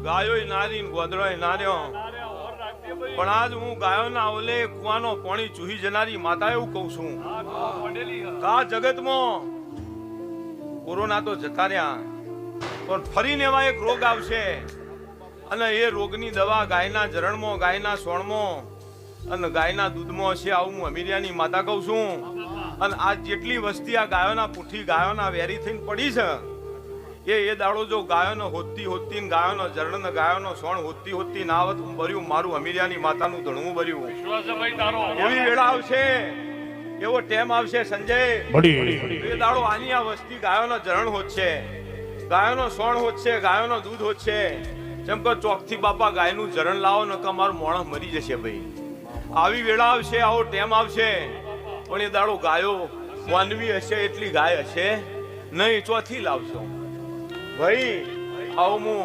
ગાયોય નારી ગોદડોય નાર્યો, પણ આજ હું ગાયોના ઓલે કુવાનો પાણી ચૂહી જનારી માતા એવું કહું છું આ જગતમાં કોરોના તો જતા રહ્યા, પણ ફરીને એવા એક રોગ આવશે અને એ રોગની દવા ગાયના જરણમાં, ગાયના સોણમાં અને ગાયના દૂધમાં હશે. આવું હું અમીરિયાની માતા કહું છું. અને આ જેટલી વસ્તી આ ગાયોના પૂઠી, ગાયોના વેરી થઈને પડી છે, એ દાડો જો ગાયોનો હોતી હોતી, ગાયોનો જરણ, ગાયોનો સોણ હોતી હોતી ના આવત, હું ભર્યું મારું અમીરિયાની માતાનું ધણવું ભર્યું. એવી વેળા આવશે, એવો ટેમ આવશે સંજય, એ દાડો આની આ વસ્તી ગાયોનો જરણ હોતશે, ગાયોનો સોણ હોતશે, ગાયોનો દૂધ હોતશે. જેમ કે ચોકથી બાપા ગાયનું જરણ લાવો ને મારું મોણસ મરી જશે ભાઈ. આવી વેળા આવશે, આવો ટેમ આવશે, પણ એ દાડો ગાયો માનવી હશે એટલી ગાય હશે નહીં. ચોથી લાવશો ભાઈ. આવું હું